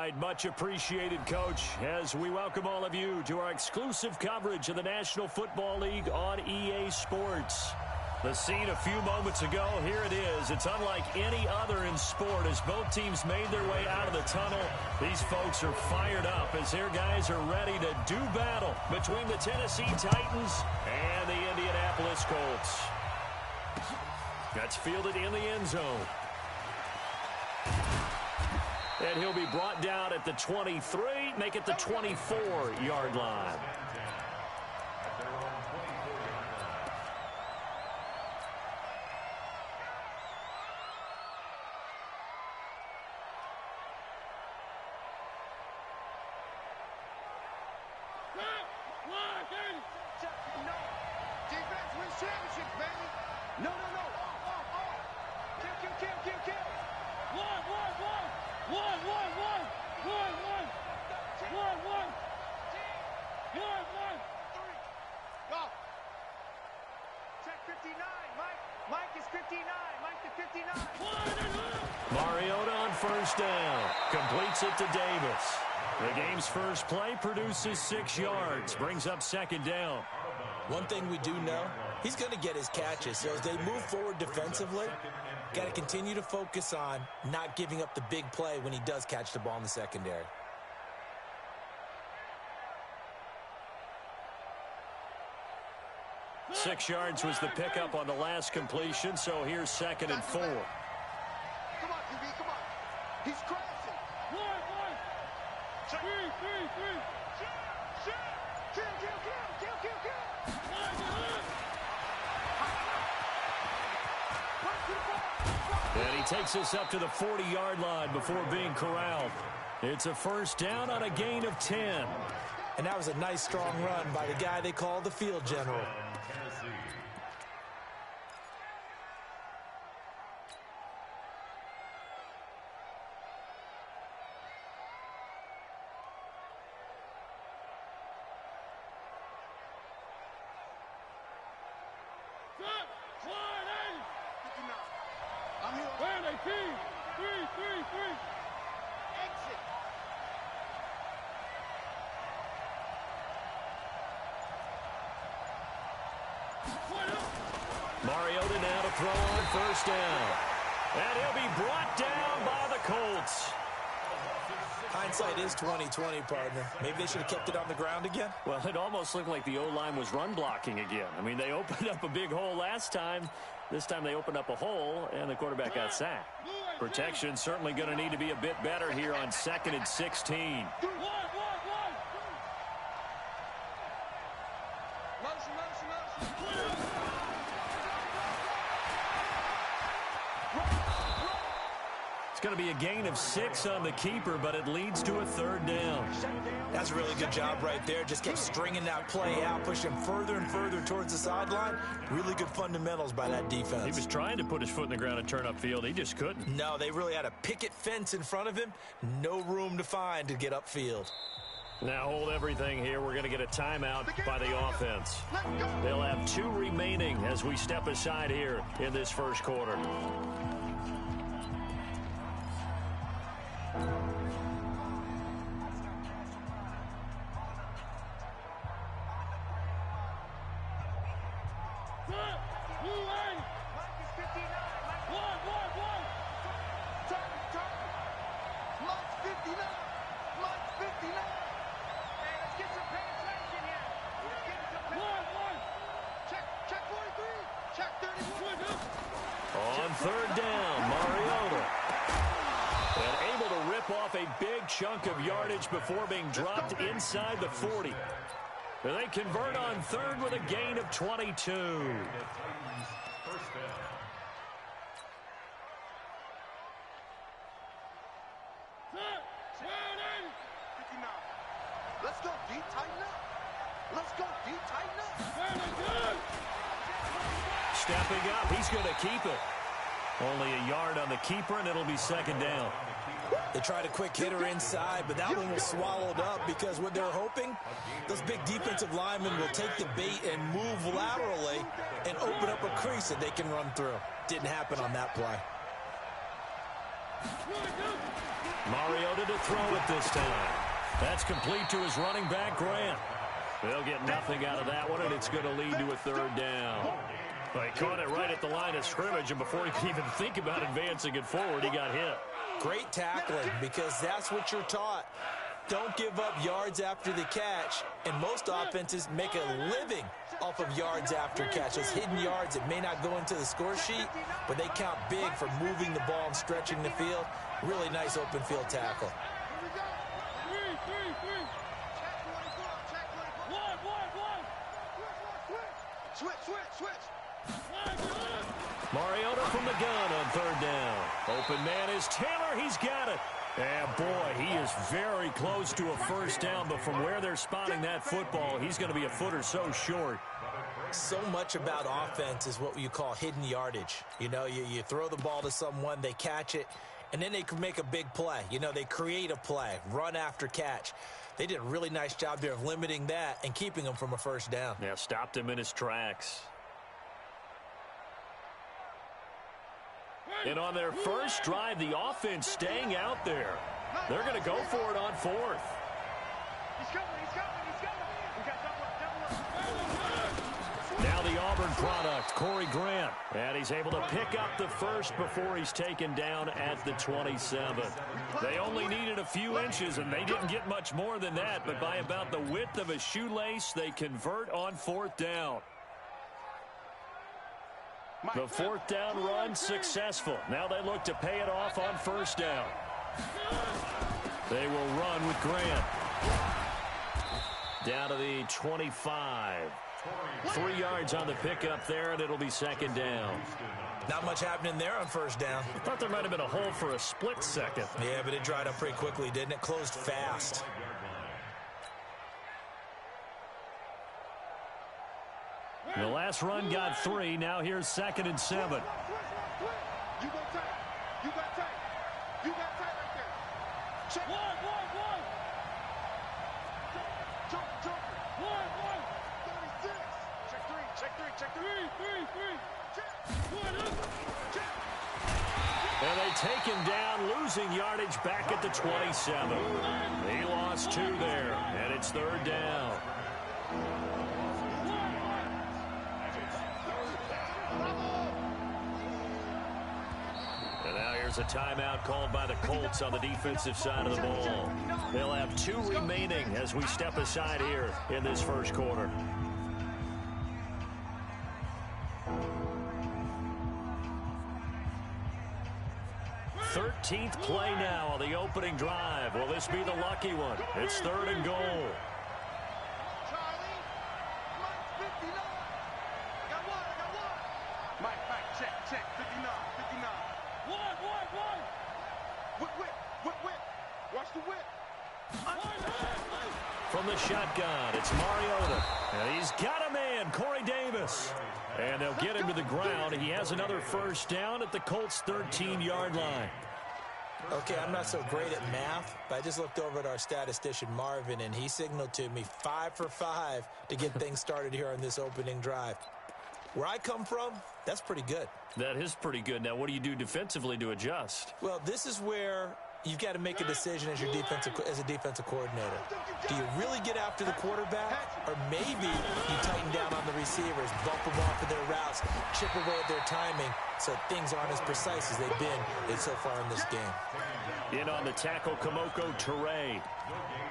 right, much appreciated, Coach, as we welcome all of you to our exclusive coverage of the National Football League on EA Sports. The scene a few moments ago, here it is. It's unlike any other in sport as both teams made their way out of the tunnel. These folks are fired up as their guys are ready to do battle between the Tennessee Titans and the Indianapolis Colts. That's fielded in the end zone. And he'll be brought down at the 23, make it the 24-yard line. Mariota on first down. Completes it to Davis. The game's first play produces 6 yards. Brings up second down. One thing we do know, he's going to get his catches. So as they move forward defensively, got to continue to focus on not giving up the big play when he does catch the ball in the secondary. Six yards was the pickup on the last completion, so here's 2nd and 4. Come on, QB, come on. He's crashing. One. Three. Kill. And he takes us up to the 40-yard line before being corralled. It's a first down on a gain of 10. And that was a nice, strong run by the guy they call the field general. Mariota now to throw on first down. And he'll be brought down by the Colts. Hindsight is 20/20, partner. Maybe they should have kept it on the ground again. Well, it almost looked like the O-line was run blocking again. I mean, they opened up a big hole last time. This time they opened up a hole, and the quarterback got sacked. Protection certainly going to need to be a bit better here on 2nd and 16. Going to be a gain of 6 on the keeper, but it leads to a 3rd down. That's a really good job right there. Just kept stringing that play out, pushing further and further towards the sideline. Really good fundamentals by that defense. He was trying to put his foot in the ground and turn upfield. He just couldn't. No, they really had a picket fence in front of him. No room to find to get upfield. Now hold everything here. We're going to get a timeout by the offense. They'll have 2 remaining as we step aside here in this first quarter. On 3rd down, Mariota. And able to rip off a big chunk of yardage before being dropped inside the 40. And they convert on 3rd with a gain of 22. Let's go, D. Tighten up. Let's go, D. Tighten up. Stepping up, he's going to keep it. Only a yard on the keeper, and it'll be 2nd down. They tried a quick hitter inside, but that one was swallowed up because what they're hoping, those big defensive linemen will take the bait and move laterally and open up a crease that they can run through. Didn't happen on that play. Mariota to throw it this time. That's complete to his running back, Grant. They'll get nothing out of that one, and it's going to lead to a third down. Well, he caught it right at the line of scrimmage, and before he could even think about advancing it forward, he got hit. Great tackling, because that's what you're taught. Don't give up yards after the catch, and most offenses make a living off of yards after catch. Those hidden yards that may not go into the score sheet, but they count big for moving the ball and stretching the field. Really nice open field tackle. Switch. Mariota from the gun on third down. Open man is Taylor. He's got it. And, boy, he is very close to a first down, but from where they're spotting that football, he's going to be a foot or so short. So much about offense is what you call hidden yardage. You know, you throw the ball to someone, they catch it, and then they can make a big play. You know, they create a play, run after catch. They did a really nice job there of limiting that and keeping him from a first down. Yeah, stopped him in his tracks. And on their first drive, the offense staying out there. They're going to go for it on fourth. He's coming. We got double. Now the Auburn product, Corey Grant. And he's able to pick up the first before he's taken down at the 27. They only needed a few inches, and they didn't get much more than that. But by about the width of a shoelace, they convert on fourth down. The fourth down run successful. Now they look to pay it off on first down. They will run with Grant. Down to the 25. 3 yards on the pickup there, and it'll be second down. Not much happening there on first down. I thought there might have been a hole for a split second. Yeah, but it dried up pretty quickly, didn't it? Closed fast. The last run got 3. Now here's 2nd and 7. You got tight right there. Check. One. Jump. 36. Check three. Check. And they take him down, losing yardage back at the 27. He lost 2 there, and it's third down. And now here's a timeout called by the Colts on the defensive side of the ball. They'll have 2 remaining as we step aside here in this first quarter. 13th play now on the opening drive. Will this be the lucky one? It's 3rd and goal. Charlie, Mike 59. I got one. Mike, check. 59. Whip. Watch the whip. From the shotgun, it's Mariota. And he's got a man, Corey Davis. And they'll get him to the ground. He has another first down at the Colts' 13-yard line. Okay, I'm not so great at math, but I just looked over at our statistician, Marvin, and he signaled to me 5 for 5 to get things started here on this opening drive. Where I come from, that's pretty good. That is pretty good. Now, what do you do defensively to adjust? Well, this is where you've got to make a decision as a defensive coordinator. Do you really get after the quarterback, or maybe you tighten down on the receivers, bump them off of their routes, chip away at their timing, so things aren't as precise as they've been so far in this game. In on the tackle, Kamoko Toure.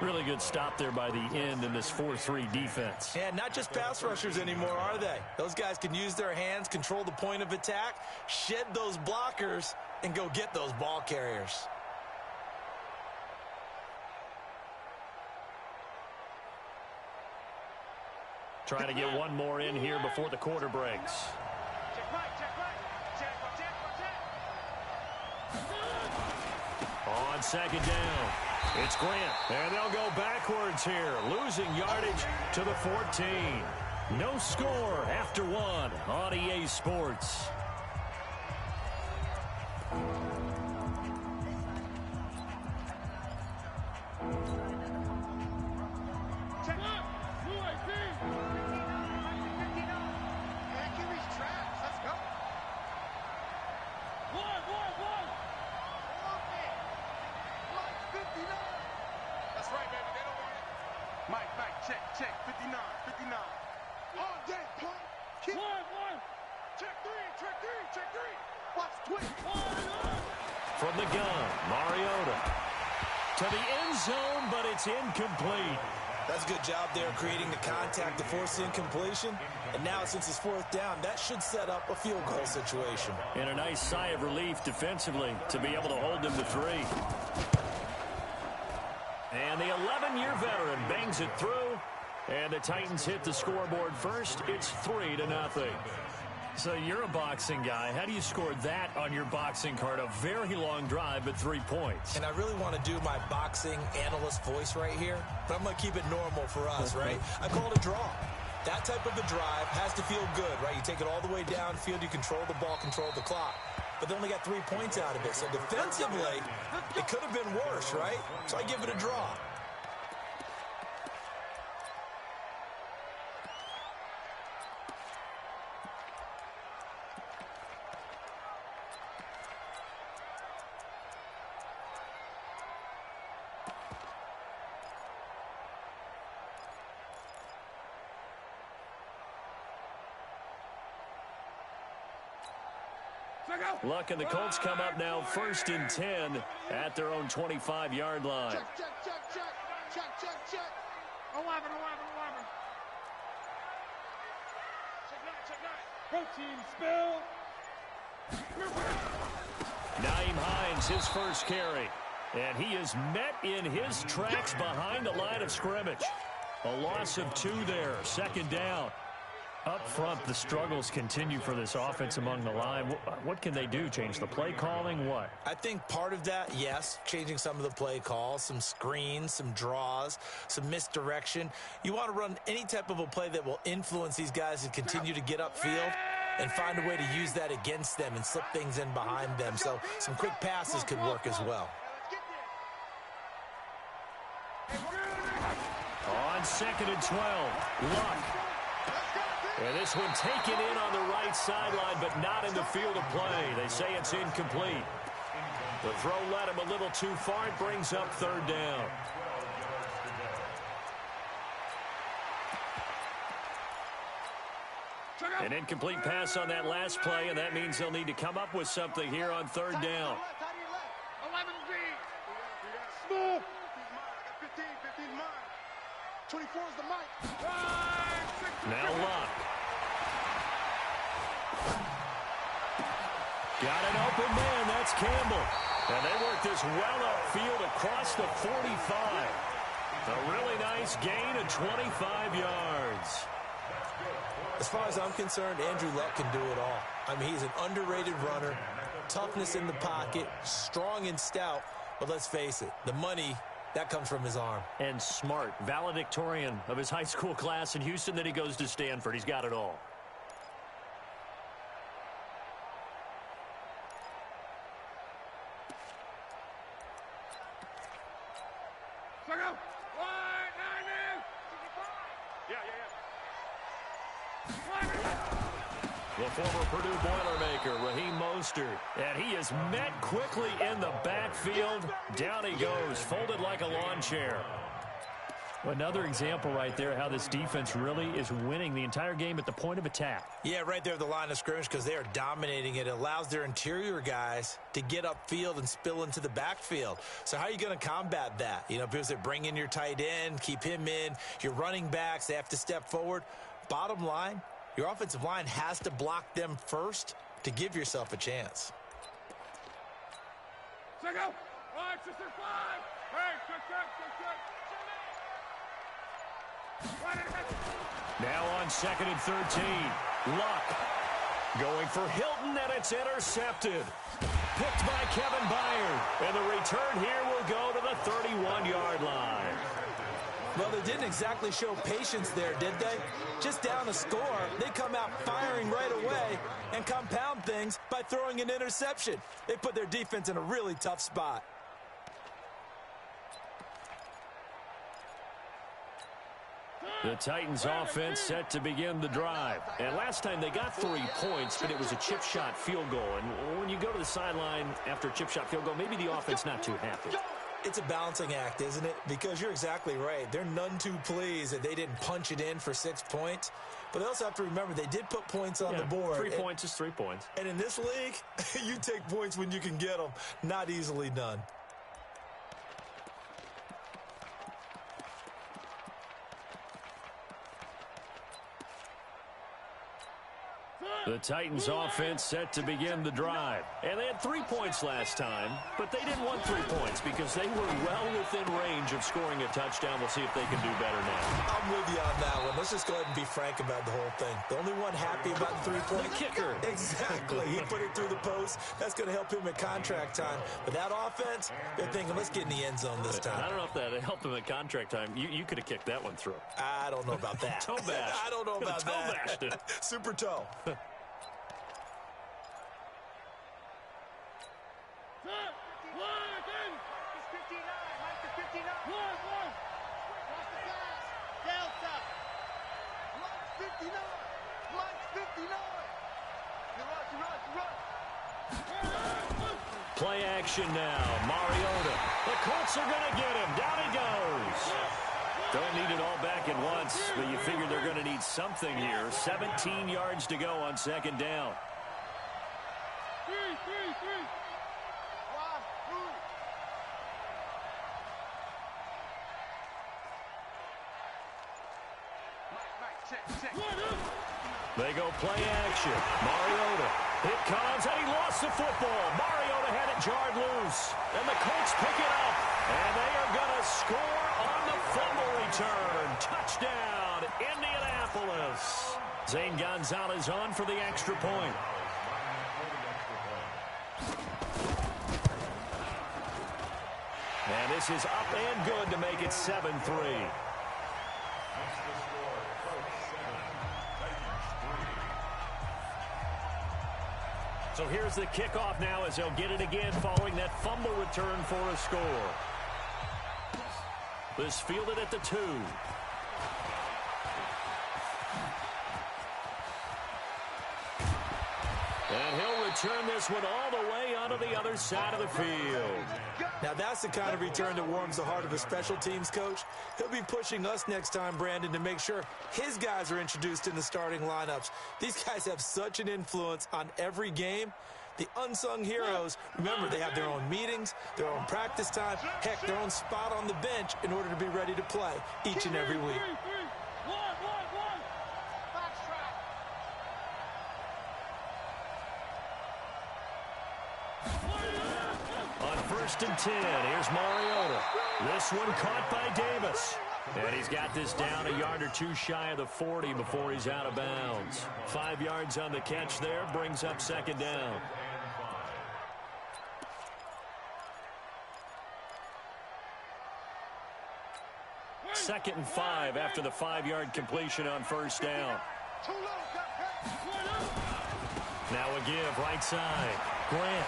Really good stop there by the end in this 4-3 defense. And not just pass rushers anymore, are they? Those guys can use their hands, control the point of attack, shed those blockers, and go get those ball carriers. Trying to get one more in here before the quarter breaks. On second down, it's Grant. And they'll go backwards here, losing yardage to the 14. No score after 1 on EA Sports. check, 59, 59. On deck, point. Kick. One. Check three. Watch twist. From the gun, Mariota. To the end zone, but it's incomplete. That's a good job there creating the contact to force the incompletion. And now, since it's fourth down, that should set up a field goal situation. And a nice sigh of relief defensively to be able to hold them to 3. And the 11-year veteran bangs it through. And the Titans hit the scoreboard first. It's 3-0. So you're a boxing guy. How do you score that on your boxing card? A very long drive, but 3 points. And I really want to do my boxing analyst voice right here, but I'm going to keep it normal for us, right? I call it a draw. That type of a drive has to feel good, right? You take it all the way downfield, you control the ball, control the clock. But they only got 3 points out of it. So defensively, it could have been worse, right? So I give it a draw. Luck and the Colts come up now 1st and 10 at their own 25-yard line. Check. 11. Check 9. Protein spill. Naeem Hines, his first carry. And he is met in his tracks behind the line of scrimmage. A loss of 2 there, 2nd down. Up front, the struggles continue for this offense among the line. What can they do? Change the play calling? What? I think part of that, yes, changing some of the play calls, some screens, some draws, some misdirection. You want to run any type of a play that will influence these guys to continue to get upfield and find a way to use that against them and slip things in behind them. So some quick passes could work as well. On 2nd and 12, Luck. And this one taken in on the right sideline, but not in the field of play. They say it's incomplete. The throw led him a little too far. It brings up 3rd down. An incomplete pass on that last play, and that means they'll need to come up with something here on 3rd down. 11G. Smooth. 15 mine. 24 is the mic. Now Luck. Got an open man. That's Campbell. And they work this well upfield across the 45. A really nice gain of 25 yards. As far as I'm concerned, Andrew Luck can do it all. I mean, he's an underrated runner, toughness in the pocket, strong and stout. But let's face it, the money, that comes from his arm. And smart, valedictorian of his high school class in Houston. Then he goes to Stanford. He's got it all. The former Purdue Boilermaker, Raheem Mostert. And he is met quickly in the backfield. Down he goes, folded like a lawn chair. Another example right there how this defense really is winning the entire game at the point of attack. Yeah, right there at the line of scrimmage because they are dominating it. It allows their interior guys to get upfield and spill into the backfield. So how are you going to combat that? You know, because they bring in your tight end, keep him in. Your running backs, they have to step forward. Bottom line, your offensive line has to block them first to give yourself a chance. Check out. 5, 6, 5. Hey, Now on 2nd and 13, Luck going for Hilton, and it's intercepted. Picked by Kevin Byard, and the return here will go to the 31-yard line. Well, they didn't exactly show patience there, did they? Just down a score, they come out firing right away and compound things by throwing an interception. They put their defense in a really tough spot. The Titans offense set to begin the drive. And last time they got 3 points, but it was a chip shot field goal. And when you go to the sideline after a chip shot field goal, maybe the offense not too happy. It's a balancing act, isn't it? Because you're exactly right. They're none too pleased that they didn't punch it in for 6 points. But they also have to remember they did put points on the board. 3 points is 3 points. And in this league, you take points when you can get them. Not easily done. The Titans offense set to begin the drive. And they had 3 points last time, but they didn't want 3 points because they were well within range of scoring a touchdown. We'll see if they can do better now. I'm with you on that one. Let's just go ahead and be frank about the whole thing. The only one happy about the 3-point kicker. Exactly. He put it through the post. That's going to help him at contract time. But that offense, they're thinking, let's get in the end zone this time. I don't know if that helped him at contract time. You could have kicked that one through. I don't know about that. Toe bash. I don't know about toe that. Bashed it. Super toe. Play action now. Mariota. The Colts are going to get him. Down he goes. Don't need it all back at once, but you figure they're going to need something here. 17 yards to go on second down. They go play action. Mariota. It comes, and he lost the football. Mariota had it jarred loose. And the Colts pick it up. And they are going to score on the fumble return. Touchdown, Indianapolis. Zane Gonzalez on for the extra point. And this is up and good to make it 7-3. So here's the kickoff now as they'll get it again following that fumble return for a score. This fielded at the 2. And he'll return this one all the way onto the other side of the field. Now that's the kind of return that warms the heart of a special teams coach. He'll be pushing us next time, Brandon, to make sure his guys are introduced in the starting lineups. These guys have such an influence on every game. The unsung heroes, remember, they have their own meetings, their own practice time, heck, their own spot on the bench in order to be ready to play each and every week. First and 10. Here's Mariota. This one caught by Davis. And he's got this down a yard or two shy of the 40 before he's out of bounds. 5 yards on the catch there. Brings up second down. Second and 5 after the 5-yard completion on first down. Now a give right side. Grant.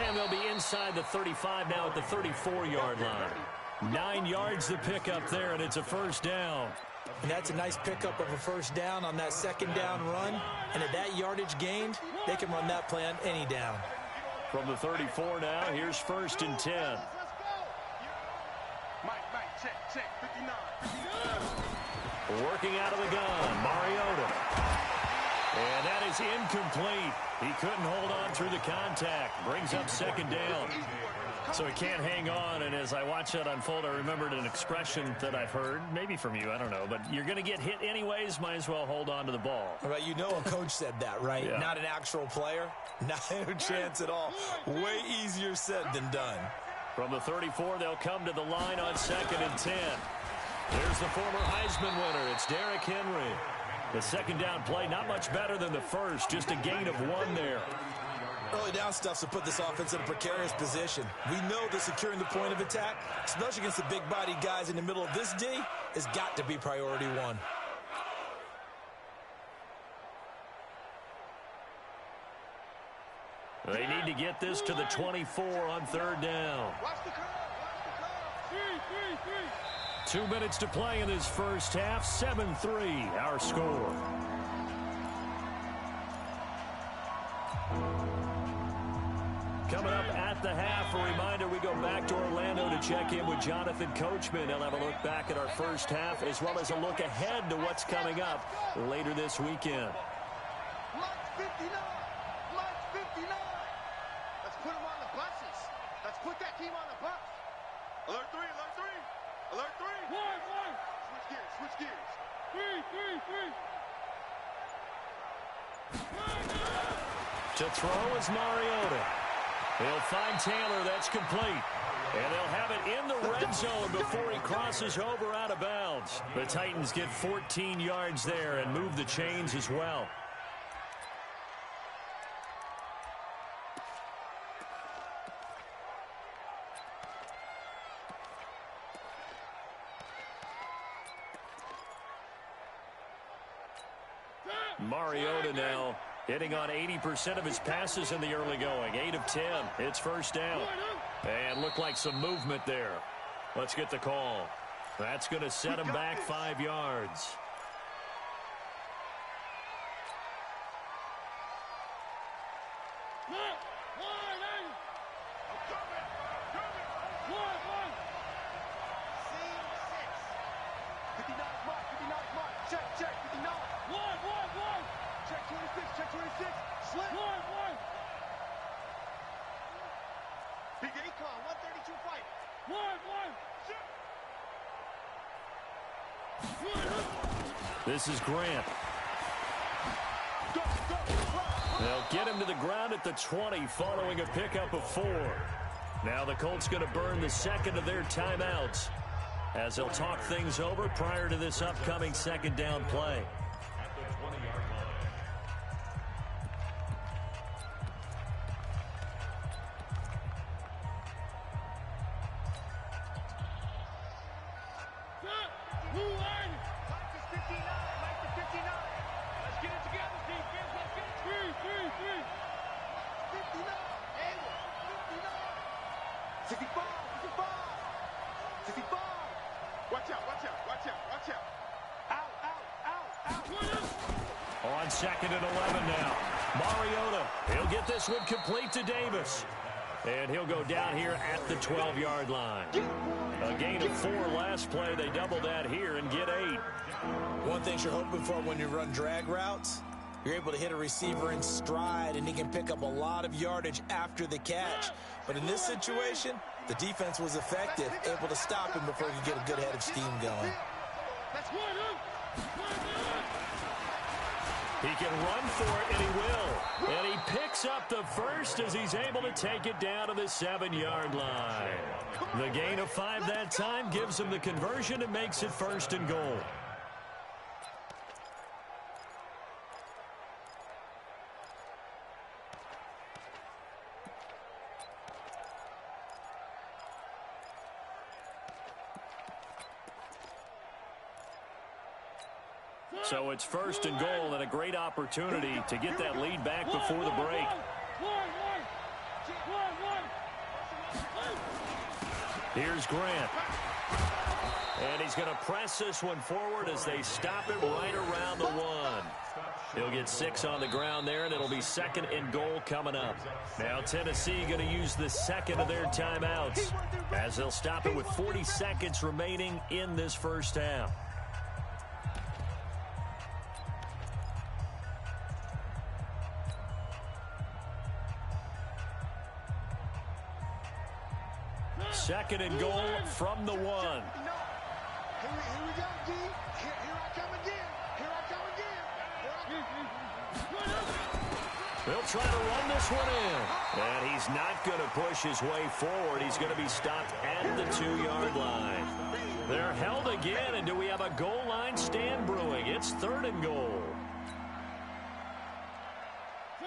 And they'll be inside the 35 now at the 34-yard line. 9 yards to pick up there, and it's a first down. And that's a nice pickup of a first down on that second down run. And at that yardage gained, they can run that play on any down. From the 34 now, here's first and 10. Working out of the gun, Mariota. And that is incomplete. He couldn't hold on through the contact. Brings up second down. So he can't hang on, and as I watch that unfold, I remembered an expression that I've heard, maybe from you, I don't know, but you're going to get hit anyways, might as well hold on to the ball. Right, you know a coach said that, right? Yeah. Not an actual player. Not a chance at all. Way easier said than done. From the 34, they'll come to the line on second and 10. There's the former Heisman winner. It's Derrick Henry. The second down play, not much better than the first, just a gain of 1 there. Early down stuff's to put this offense in a precarious position. We know that securing the point of attack, especially against the big-bodied guys in the middle of this D, has got to be priority 1. They need to get this to the 24 on third down. 2 minutes to play in this first half. 7-3, our score. Coming up at at the half. A reminder, we go back to Orlando to check in with Jonathan Coachman. He'll have a look back at our first half as well as a look ahead to what's coming up later this weekend. March 59. March 59. Let's put them on the buses. Let's put that team on the bus. Alert 3, alert 3. Alert 3. One. Switch gears, switch gears. Three. To throw is Mariota. He'll find Taylor. That's complete. And they'll have it in the red zone before he crosses over out of bounds. The Titans get 14 yards there and move the chains as well. Mariota now hitting on 80% of his passes in the early going. 8 of 10. It's first down. And looked like some movement there. Let's get the call. That's going to set him back 5 yards. Check, 59. Check 26. Slip. Big 8 call, 132 fight. This is Grant. They'll get him to the ground at the 20 following a pickup of 4. Now the Colts going to burn the second of their timeouts as they'll talk things over prior to this upcoming second down play. On second and 11 now. Mariota, he'll get this one complete to Davis. And he'll go down here at the 12-yard line. A gain of 4 last play. They double that here and get 8. One thing you're hoping for when you run drag routes, you're able to hit a receiver in stride, and he can pick up a lot of yardage after the catch. But in this situation, the defense was effective, able to stop him before he could get a good head of steam going. He can run for it, and he will. And he picks up the first as he's able to take it down to the 7-yard line. The gain of 5 that time gives him the conversion and makes it first and goal. So it's first and goal and a great opportunity to get that lead back before the break. Here's Grant. And he's going to press this one forward as they stop it right around the 1. He'll get 6 on the ground there, and it'll be second and goal coming up. Now Tennessee going to use the second of their timeouts as they'll stop it with 40 seconds remaining in this first half. Second and goal from the 1. Here we go, D. Here I come again. They'll try to run this one in. And he's not going to push his way forward. He's going to be stopped at the 2-yard line. They're held again, and do we have a goal line stand brewing? It's third and goal.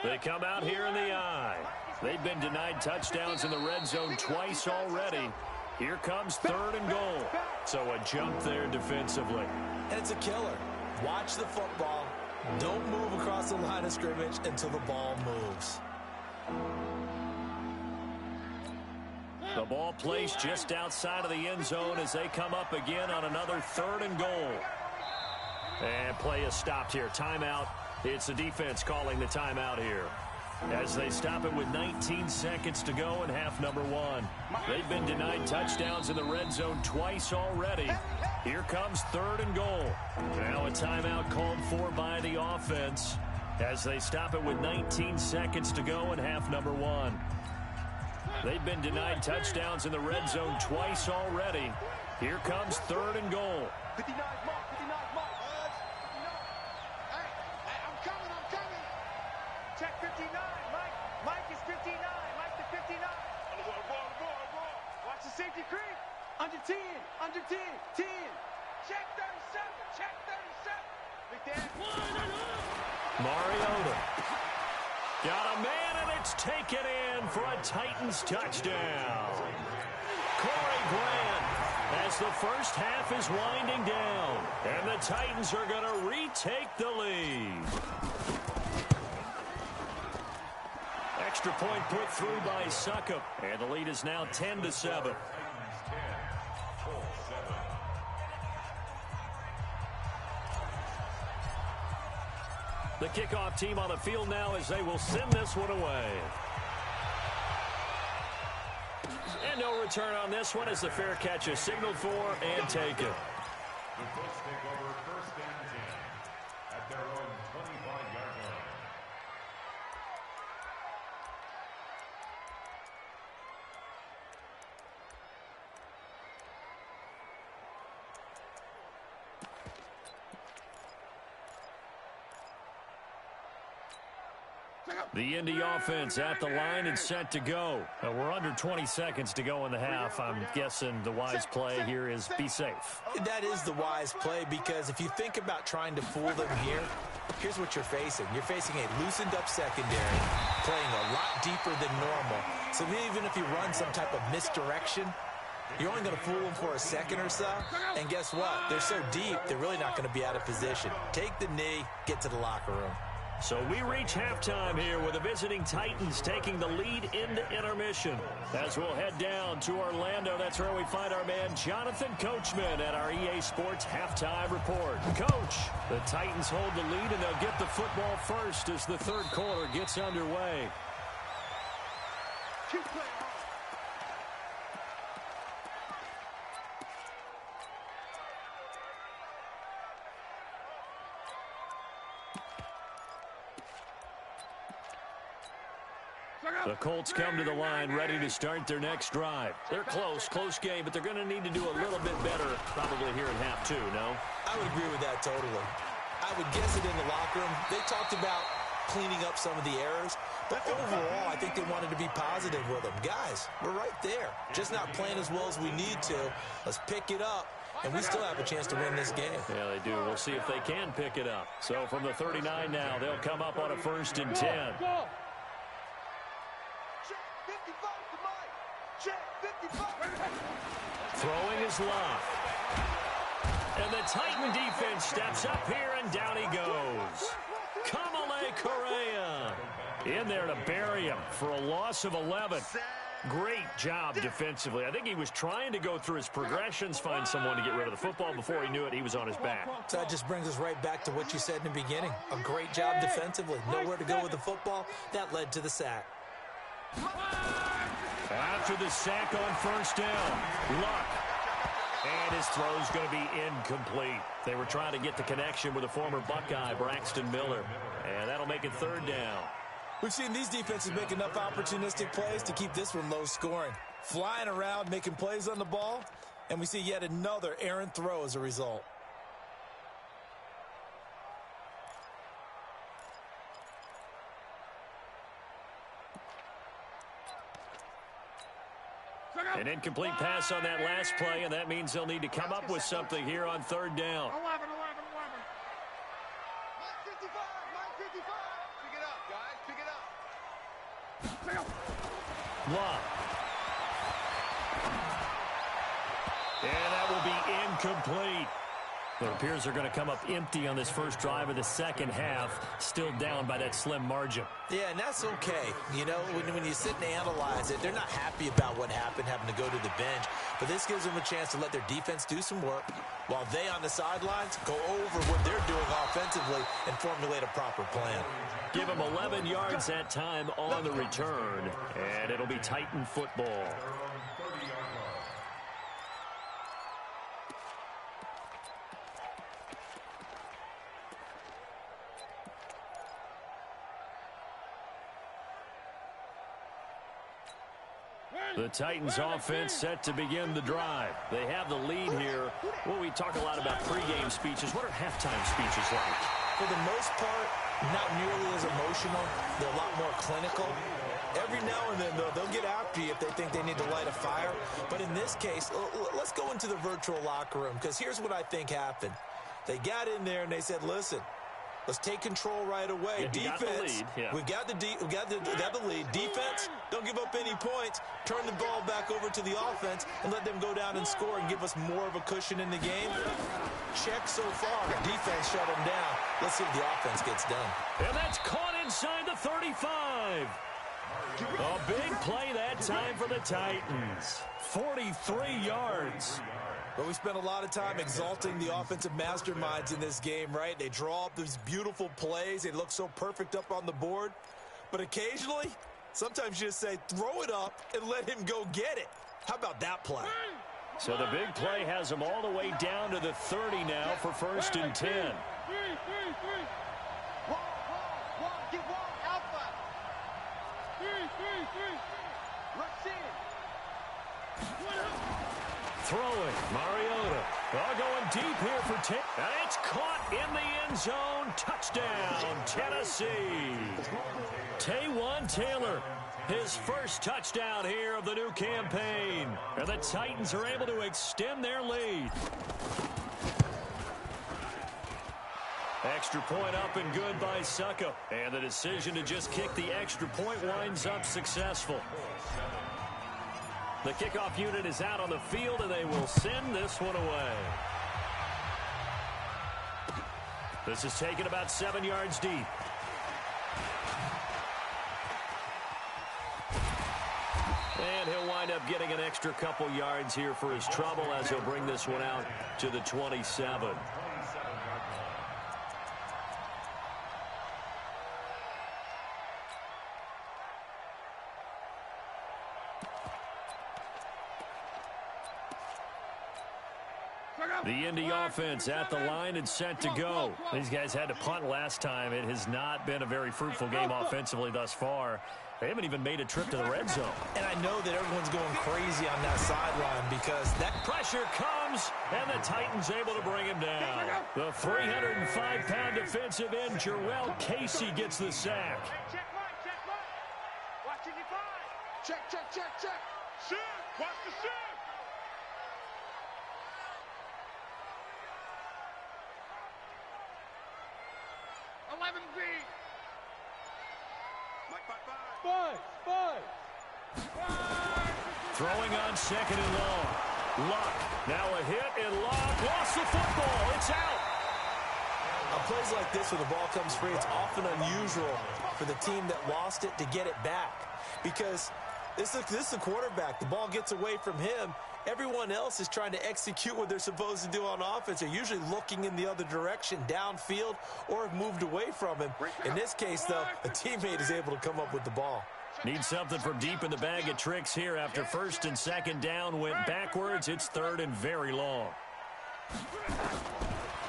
They come out here in the I. They've been denied touchdowns in the red zone twice already. Here comes third and goal. So a jump there defensively. And it's a killer. Watch the football. Don't move across the line of scrimmage until the ball moves. The ball placed just outside of the end zone as they come up again on another third and goal. And play is stopped here. Timeout. It's the defense calling the timeout here. as they stop it with 19 seconds to go in half number one. They've been denied touchdowns in the red zone twice already. Here comes 3rd and goal. Now a timeout called for by the offense as they stop it with 19 seconds to go in half number one. They've been denied touchdowns in the red zone twice already. Here comes 3rd and goal. 59 mark, 59 mark. Hey, I'm coming. Check 59. Mike is 59. Mike the 59. Ball. Watch the safety creep. Under 10. 10. Check 37. Mariota. Got a man, and it's taken in for a Titans touchdown. Corey Grant, as the first half is winding down, and the Titans are going to retake the lead. Extra point put through by Succop, and the lead is now 10-7. The kickoff team on the field now as they will send this one away. And no return on this one as the fair catch is signaled for and taken. The Colts take over 1st and 10 at their own 25-yard line. The Indy offense at the line and set to go. We're under 20 seconds to go in the half. I'm guessing the wise play here is be safe. That is the wise play, because if you think about trying to fool them here, here's what you're facing. You're facing a loosened up secondary, playing a lot deeper than normal. So even if you run some type of misdirection, you're only going to fool them for a second or so. And guess what? They're so deep, they're really not going to be out of position. Take the knee, get to the locker room. So we reach halftime here with the visiting Titans taking the lead into intermission. As we'll head down to Orlando, that's where we find our man Jonathan Coachman at our EA Sports Halftime Report. Coach, the Titans hold the lead, and they'll get the football first as the 3rd quarter gets underway. Keep playing. The Colts come to the line ready to start their next drive. They're close game, but they're going to need to do a little bit better probably here in half 2, no? I would agree with that totally. I would guess it in the locker room. They talked about cleaning up some of the errors, but overall, I think they wanted to be positive with them. Guys, we're right there. Just not playing as well as we need to. Let's pick it up, and we still have a chance to win this game. Yeah, they do. We'll see if they can pick it up. So from the 39 now, they'll come up on a 1st and 10. Throwing is Love. And the Titan defense steps up here, and down he goes. Kamale Correa in there to bury him for a loss of 11. Great job defensively. I think he was trying to go through his progressions, find someone to get rid of the football. Before he knew it, he was on his back. So that just brings us right back to what you said in the beginning. A great job defensively. Nowhere to go with the football. That led to the sack. After the sack on 1st down, Luck. And his throw's going to be incomplete. They were trying to get the connection with a former Buckeye, Braxton Miller. And that'll make it 3rd down. We've seen these defenses make enough opportunistic plays to keep this one low scoring. Flying around, making plays on the ball, and we see yet another errant throw as a result. An incomplete pass on that last play, and that means they'll need to come up with something here on 3rd down. 11. Mike 55. Pick it up, guys. Pick it up. Love. And that will be incomplete. It appears they're going to come up empty on this first drive of the second half, still down by that slim margin. Yeah, and that's okay. You know, when you sit and analyze it, they're not happy about what happened, having to go to the bench. But this gives them a chance to let their defense do some work while they on the sidelines go over what they're doing offensively and formulate a proper plan. Give them 11 yards that time on the return, and it'll be Titan football. The Titans offense set to begin the drive. They have the lead here. Well, we talk a lot about pregame speeches. What are halftime speeches like? For the most part, not nearly as emotional. They're a lot more clinical. Every now and then, though, they'll get after you if they think they need to light a fire. But in this case, let's go into the virtual locker room, because here's what I think happened. They got in there and they said, listen, let's take control right away. Yeah, defense, we got the lead. Defense, don't give up any points. Turn the ball back over to the offense and let them go down and score and give us more of a cushion in the game. Check so far. Defense shut them down. Let's see if the offense gets done. And that's caught inside the 35. A big play that time for the Titans. 43 yards. But we spent a lot of time exalting the offensive masterminds in this game, right? They draw up these beautiful plays. They look so perfect up on the board. But occasionally, sometimes you just say, throw it up and let him go get it. How about that play? So the big play has them all the way down to the 30 now for 1st and 10. Get wall, alpha. Rush in. Throwing, Mariota. Going deep here for 10. And it's caught in the end zone. Touchdown, Tennessee. Taywan Taylor, his first touchdown here of the new campaign. And the Titans are able to extend their lead. Extra point up and good by Succo. And the decision to just kick the extra point winds up successful. The kickoff unit is out on the field, and they will send this one away. This is taken about 7 yards deep. And he'll wind up getting an extra couple yards here for his trouble as he'll bring this one out to the 27. The Indy offense at the line and set to go. These guys had to punt last time. It has not been a very fruitful game offensively thus far. They haven't even made a trip to the red zone. And I know that everyone's going crazy on that sideline because that pressure comes, and the Titans able to bring him down. The 305-pound defensive end, Jarrell Casey, gets the sack. Check right. Watch 55. Check. Shift. Watch the shift. 11B. Five. Throwing on second and long. Luck. Now a hit and Luck lost the football. It's out. On plays like this where the ball comes free, it's often unusual for the team that lost it to get it back. Because this is the quarterback. The ball gets away from him. Everyone else is trying to execute what they're supposed to do on offense. They're usually looking in the other direction, downfield, or have moved away from him. In this case, though, a teammate is able to come up with the ball. Need something from deep in the bag of tricks here after 1st and 2nd down went backwards. It's 3rd and very long.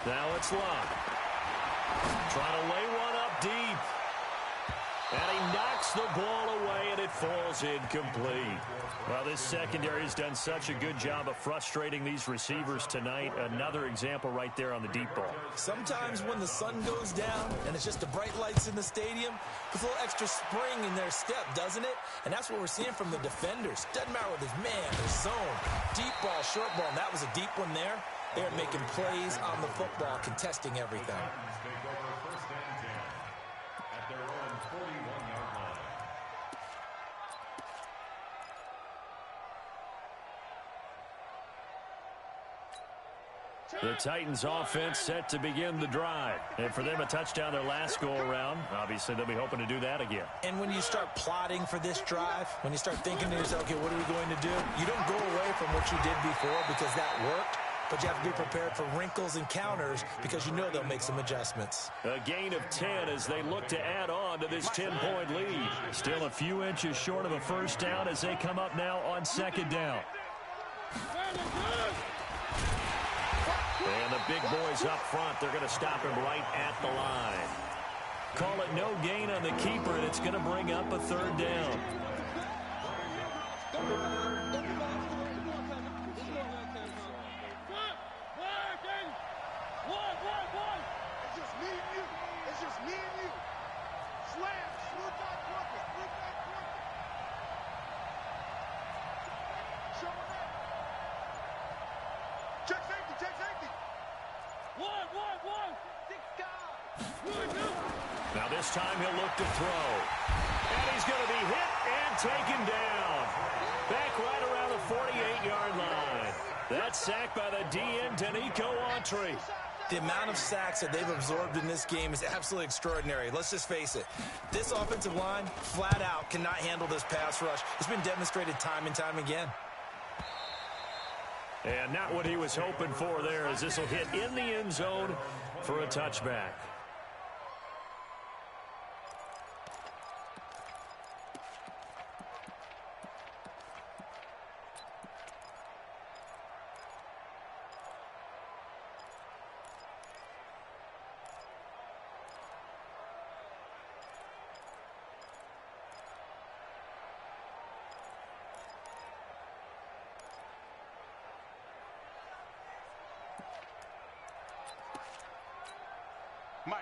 Now it's Luck. Trying to lay one up deep. And he knocks the ball away, and it falls incomplete. Well, this secondary has done such a good job of frustrating these receivers tonight. Another example right there on the deep ball. Sometimes when the sun goes down and it's just the bright lights in the stadium, puts a little extra spring in their step, doesn't it? And that's what we're seeing from the defenders. Doesn't matter with his man, his zone, deep ball, short ball, and that was a deep one there. They're making plays on the football, contesting everything. The Titans offense set to begin the drive. And for them, a touchdown their last go-around. Obviously, they'll be hoping to do that again. And when you start plotting for this drive, when you start thinking to yourself, okay, what are we going to do? You don't go away from what you did before because that worked. But you have to be prepared for wrinkles and counters because you know they'll make some adjustments. A gain of 10 as they look to add on to this 10-point lead. Still a few inches short of a first down as they come up now on second down. And the big boys up front, they're going to stop him right at the line. Call it no gain on the keeper, and it's going to bring up a third down. Now this time he'll look to throw. And he's going to be hit and taken down. Back right around the 48-yard line. That's sacked by the DN, Danico Autry. The amount of sacks that they've absorbed in this game is absolutely extraordinary. Let's just face it. This offensive line, flat out, cannot handle this pass rush. It's been demonstrated time and time again. And not what he was hoping for there, as this will hit in the end zone for a touchback.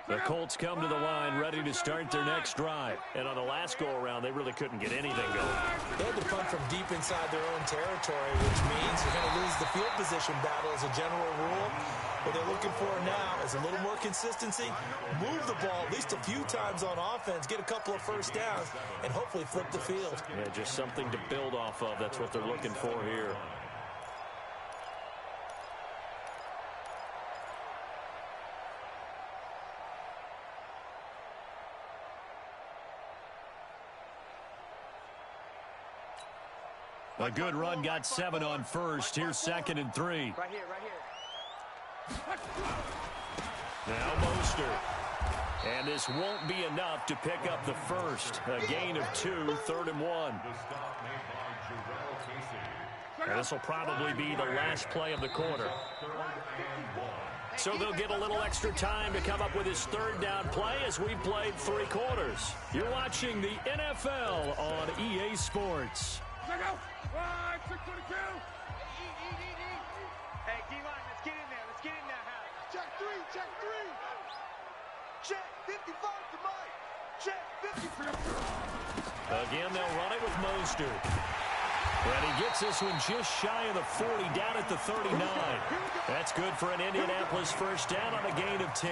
The Colts come to the line ready to start their next drive. And on the last go-around, they really couldn't get anything going. They had to punt from deep inside their own territory, which means you're going to lose the field position battle as a general rule. What they're looking for now is a little more consistency, move the ball at least a few times on offense, get a couple of first downs, and hopefully flip the field. Yeah, just something to build off of. That's what they're looking for here. A good run got 7 on first. Here's 2nd and 3. Right here, right here. Now Mostert. And this won't be enough to pick up the first. A gain of 2, 3rd and 1. And this will probably be the last play of the quarter. So they'll get a little extra time to come up with his 3rd down play as we've played 3 quarters. You're watching the NFL on EA Sports. Hey, D-line, let's get in there. Let's get in there, Hal. Check 3, check 3. Check 55 to Mike. Check 50. Again, they'll run it with Mostert. And he gets this one just shy of the 40, down at the 39. That's good for an Indianapolis first down on a gain of 10.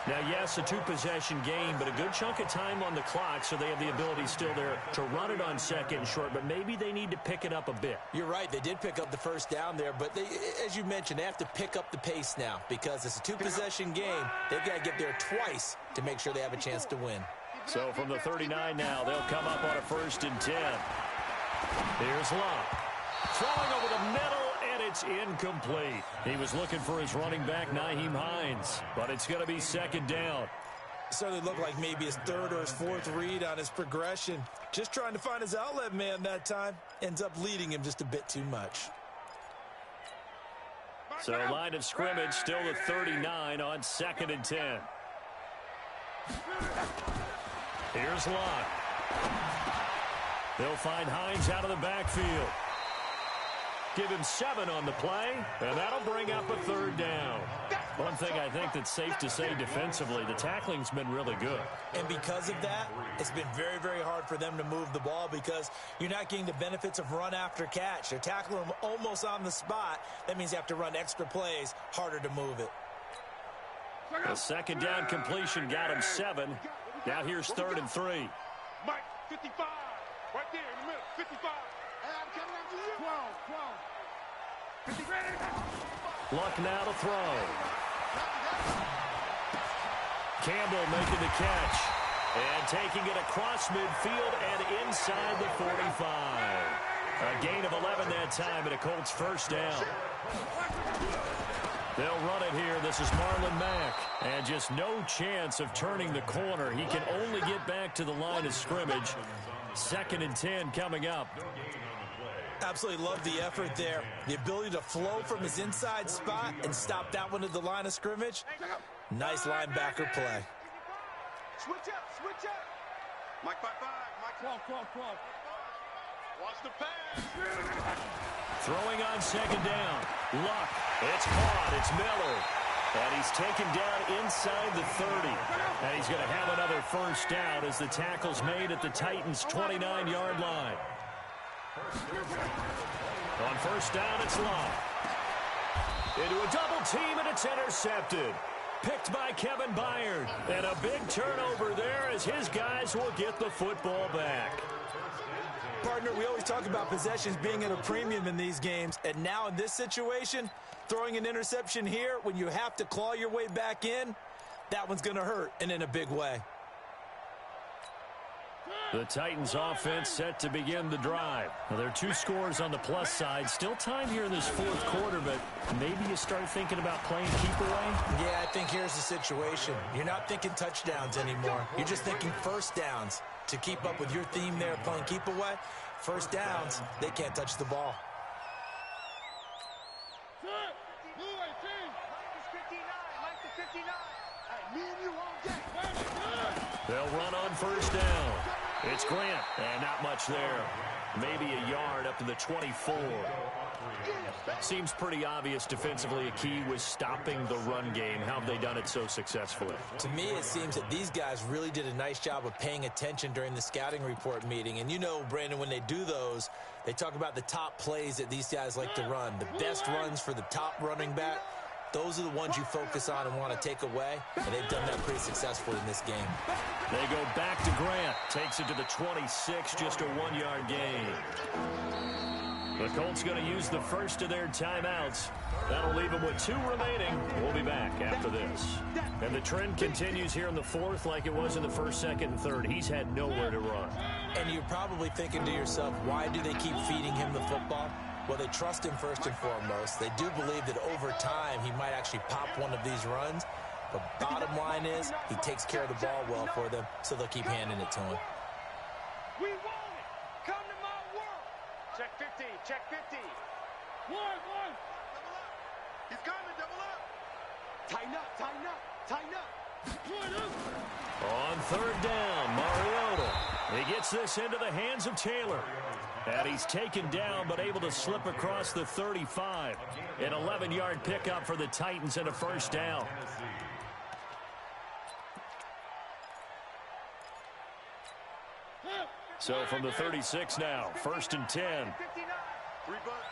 Now, yes, a 2-possession game, but a good chunk of time on the clock, so they have the ability still there to run it on 2nd and short, but maybe they need to pick it up a bit. You're right. They did pick up the first down there, but they, as you mentioned, they have to pick up the pace now because it's a 2-possession game. They've got to get there twice to make sure they have a chance to win. So from the 39 now, they'll come up on a 1st and 10. Here's Locke. Throwing over the middle, and it's incomplete. He was looking for his running back, Nyheim Hines, but it's going to be 2nd down. Certainly looked like maybe his 3rd or his 4th read on his progression. Just trying to find his outlet man that time. Ends up leading him just a bit too much. So line of scrimmage still the 39 on 2nd and 10. Here's Locke. They'll find Hines out of the backfield. Give him 7 on the play, and that'll bring up a 3rd down. One thing I think that's safe to say defensively, the tackling's been really good. And because of that, it's been very, very hard for them to move the ball because you're not getting the benefits of run after catch. They're tackling them almost on the spot. That means you have to run extra plays, harder to move it. The 2nd down completion got him 7. Now here's 3rd and 3. Mike, 55. Right there in the middle, 55. Hey, I'm coming after you. 12. Luck now to throw. Campbell making the catch. And taking it across midfield and inside the 45. A gain of 11 that time and a Colts first down. They'll run it here. This is Marlon Mack. And just no chance of turning the corner. He can only get back to the line of scrimmage. 2nd and 10 coming up. Absolutely love the effort there. The ability to flow from his inside spot and stop that one at the line of scrimmage. Nice linebacker play. Switch up, switch up. Mike 5-5, Mike 12. Watch the pass. Throwing on 2nd down. Luck. It's caught. It's Miller. And he's taken down inside the 30. And he's going to have another first down as the tackle's made at the Titans' 29-yard line. On first down, it's Luck. Into a double team, and it's intercepted. Picked by Kevin Byard. And a big turnover there as his guys will get the football back. Partner, we always talk about possessions being at a premium in these games. And now in this situation, throwing an interception here when you have to claw your way back in, that one's going to hurt, and in a big way. The Titans offense set to begin the drive. Well, there are 2 scores on the plus side. Still time here in this 4th quarter, but maybe you start thinking about playing keep away? Yeah, I think here's the situation. You're not thinking touchdowns anymore. You're just thinking first downs. To keep up with your theme there, playing keep away, first downs, they can't touch the ball. They'll run on first down. It's Grant, and not much there. Maybe a yard up to the 24. Seems pretty obvious defensively a key was stopping the run game. How have they done it so successfully? To me, it seems that these guys really did a nice job of paying attention during the scouting report meeting. And you know, Brandon, when they do those, they talk about the top plays that these guys like to run. The best runs for the top running back. Those are the ones you focus on and want to take away, and they've done that pretty successfully in this game. They go back to Grant. Takes it to the 26, just a 1-yard gain. The Colts going to use the first of their timeouts. That'll leave them with 2 remaining. We'll be back after this. And the trend continues here in the 4th like it was in the 1st, 2nd, and 3rd. He's had nowhere to run. And you're probably thinking to yourself, why do they keep feeding him the football? Well, they trust him first and foremost. They do believe that over time he might actually pop one of these runs. But bottom line is he takes care of the ball well for them, so they'll keep handing it to him. We want it. Come to my world. Check 50. Check 50. One. He's coming. Double up. Tighten up. On 3rd down, Mariota. He gets this into the hands of Taylor. And he's taken down but able to slip across the 35. An 11-yard pickup for the Titans and a first down. So from the 36 now, 1st and 10. 3 bucks.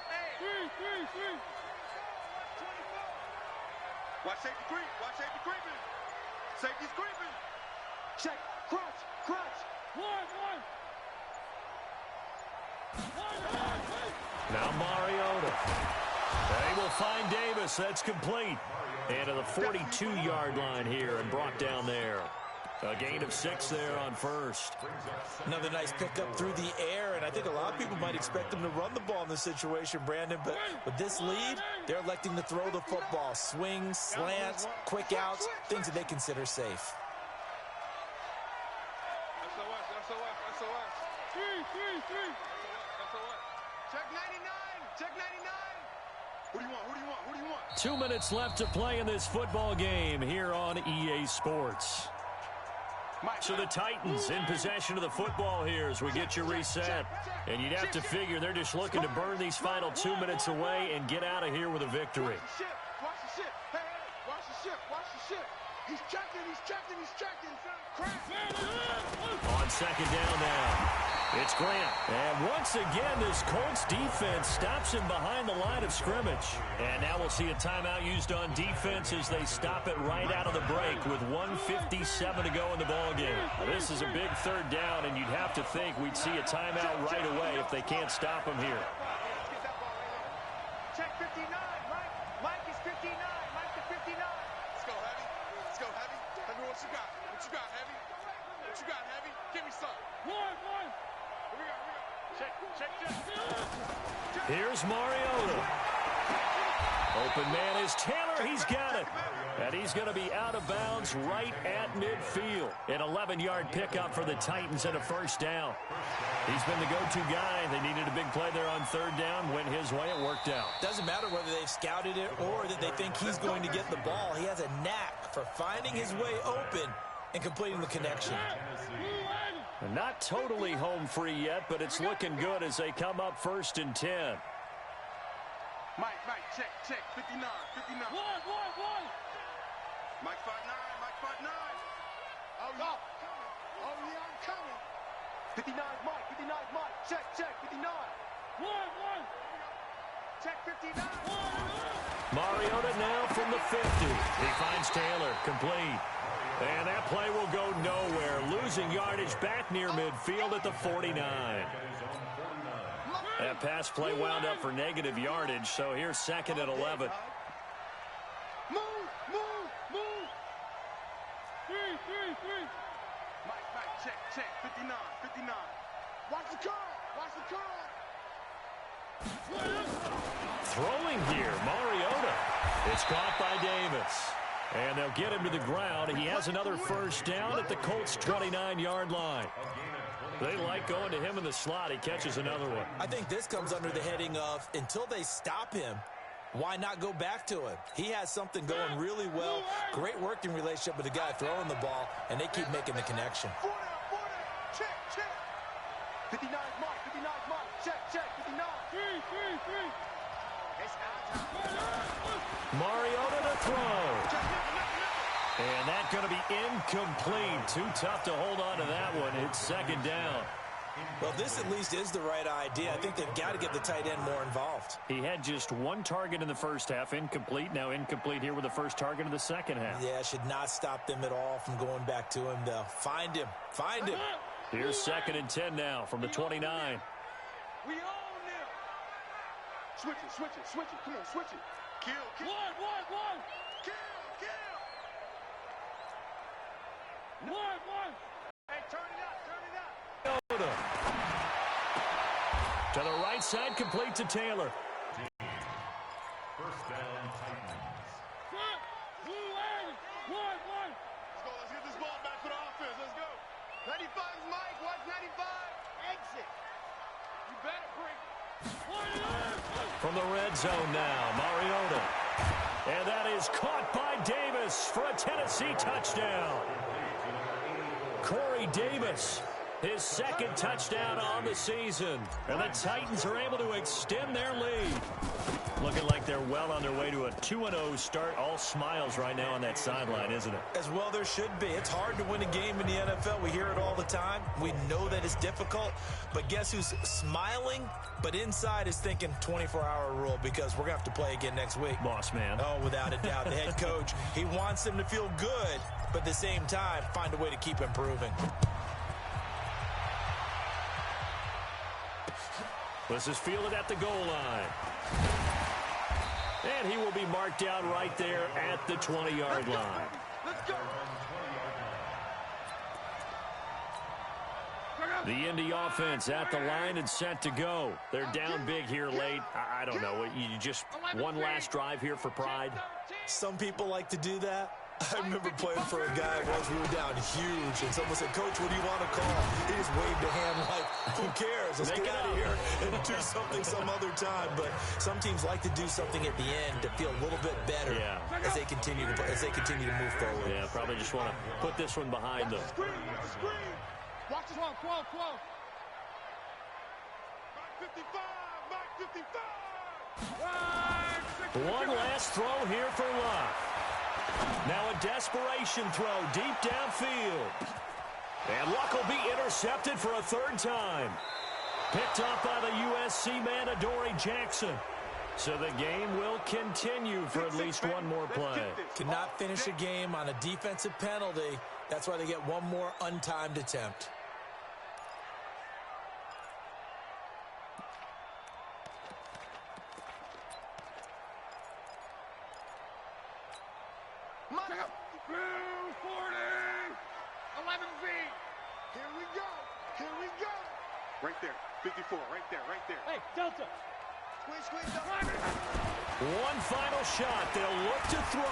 Hey. 3. Watch safety creeping. Safety's creeping. Check. Crunch. One. Now Mariota. They will find Davis. That's complete. And to the 42-yard line here and brought down there. A gain of 6 there on first. Another nice pickup through the air, and I think a lot of people might expect them to run the ball in this situation, Brandon, but with this lead, they're electing to throw the football. Swings, slants, quick outs, things that they consider safe. SOS. 3. Check 99. Who do you want? 2 minutes left to play in this football game here on EA Sports. So the Titans in possession of the football here as we get you reset. And you'd have to figure they're just looking to burn these final 2 minutes away and get out of here with a victory. Watch the ship. Hey, watch the ship. He's checking. On 2nd down now. It's Grant. And once again, this Colts defense stops him behind the line of scrimmage. And now we'll see a timeout used on defense as they stop it right out of the break with 1:57 to go in the ballgame. This is a big 3rd down, and you'd have to think we'd see a timeout right away if they can't stop him here. 59. Mike is 59. Mike to 59. Let's go, Heavy. Let's go, Heavy. Heavy, what you got? What you got, Heavy? What you got, Heavy? Give me some. One. Here we go. Check. Here's Mariota. Open man is Taylor. He's got it. And he's going to be out of bounds right at midfield. An 11-yard pickup for the Titans and a first down. He's been the go-to guy. They needed a big play there on third down. Went his way. It worked out. Doesn't matter whether they've scouted it or that they think he's going to get the ball. He has a knack for finding his way open and completing the connection. Not totally home free yet, but it's looking good as they come up 1st and 10. Mike, check. 59. One. Mike 5'9. Oh, yeah, I'm coming. 59 Mike. Check. 59. One. Check 59. Mariota now from the 50. He finds Taylor, complete. And that play will go nowhere. Losing yardage back near midfield at the 49. That pass play wound up for negative yardage, so here's 2nd and 11. Move. 3. Mike, check. 59. Watch the curl. Throwing here, Mariota. It's caught by Davis. And they'll get him to the ground. He has another first down at the Colts' 29-yard line. They like going to him in the slot. He catches another one. I think this comes under the heading of, until they stop him, why not go back to him? He has something going really well. Great working relationship with the guy throwing the ball, and they keep making the connection. 40. Check. 59 Mike. Check. 59. 3. It's out time. Mariota to throw. And that's going to be incomplete. Too tough to hold on to that one. It's 2nd down. Well, this at least is the right idea. I think they've got to get the tight end more involved. He had just one target in the first half, incomplete. Now incomplete here with the first target of the second half. Yeah, should not stop them at all from going back to him, though. Find him. Here's 2nd and 10 now from the 29. We own them. Switch it. Come on, switch it. Kill. One. Kill. One. Hey, turn it up. To the right side, complete to Taylor. First down, Titans. One. Let's get this ball back for the offense. Let's go. 95 is Mike. Watch 95. Exit. You better bring. From the red zone now, Mariota. And that is caught by Davis for a Tennessee touchdown. Corey Davis, his 2nd touchdown on the season. And the Titans are able to extend their lead. Looking like they're well on their way to a 2-0 start. All smiles right now on that sideline, isn't it? As well there should be. It's hard to win a game in the NFL. We hear it all the time. We know that it's difficult. But guess who's smiling, but inside is thinking 24-hour rule, because we're going to have to play again next week. Boss man. Oh, without a doubt. The head coach, he wants them to feel good, but at the same time, find a way to keep improving. This is fielded at the goal line. And he will be marked down right there at the 20-yard line. Let's go. The Indy offense at the line and set to go. They're down big here late. I don't know. You just one last drive here for pride. Some people like to do that. I remember playing for a guy once. We were down huge, and someone said, "Coach, what do you want to call?" He just waved a hand like, "Who cares? Let's get out of here and do something some other time." But some teams like to do something at the end to feel a little bit better as they continue to move forward. Yeah, probably just want to put this one behind them. Screen. Watch this one. Mike 55. Mike 55. One last throw here for Luck. Now a desperation throw deep downfield. And Luck will be intercepted for a 3rd time. Picked off by the USC man, Adoree Jackson. So the game will continue for at least one more play. Cannot finish a game on a defensive penalty. That's why they get one more untimed attempt. Right there. 54. Right there. Right there. Hey, Delta. Squeeze. One final shot. They'll look to throw.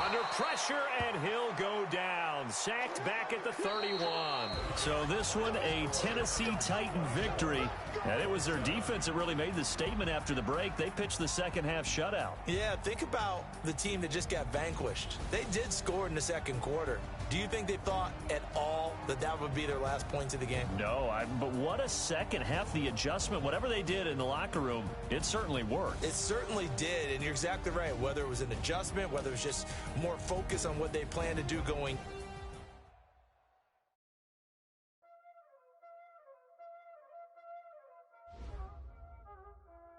Under pressure, and he'll go down. Sacked back at the 31. So this one, a Tennessee Titan victory. And it was their defense that really made the statement after the break. They pitched the second half shutout. Yeah, think about the team that just got vanquished. They did score in the second quarter. Do you think they thought at all that that would be their last points of the game? No, but what a second half. The adjustment, whatever they did in the locker room, it certainly worked. It certainly did, and you're exactly right. Whether it was an adjustment, whether it was just more focus on what they plan to do going.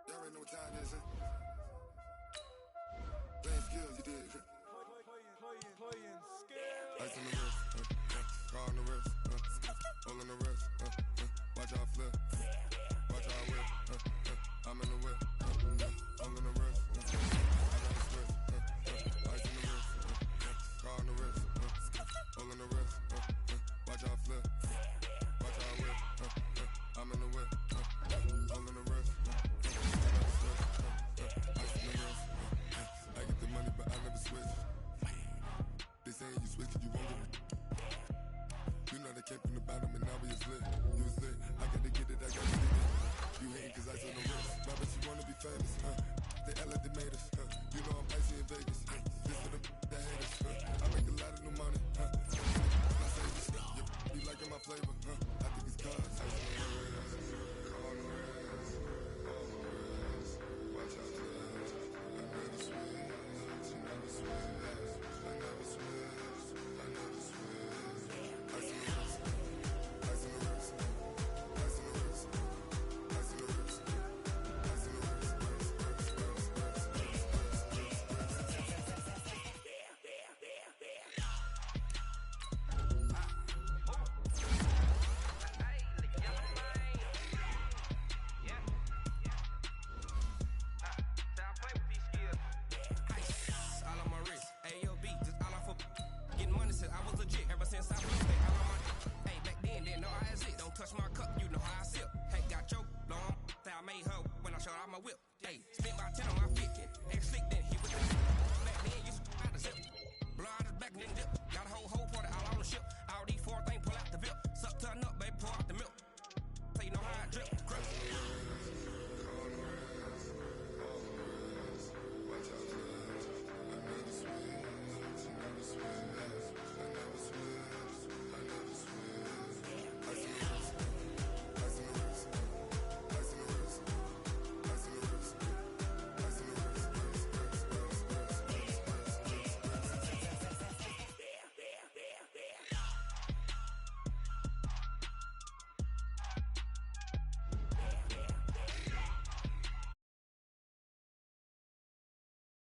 Y'all already know what time it is, huh? Playing skills, you did. Playing Ice on the wrist, car on the wrist, hole in the wrist, watch out flip, watch out whip, I'm in the whip, hole in the wrist, I got a switch, ice on the wrist, car on the wrist, hole in the wrist, watch out flip, watch out whip, I'm in the whip, hole in the wrist, I got a switch, ice on the wrist, I get the money but I never switch. They saying you switch, you won't get it. You know they came from the bottom and now we is lit. You was lit, I gotta get it, I gotta get it. You hating cause I on the wrist. My bitch, you wanna be famous, They LA, they made us, You know I'm icy in Vegas, This for the that hate us, I make a lot of new money, I say this, you be liking my flavor, I think it's cause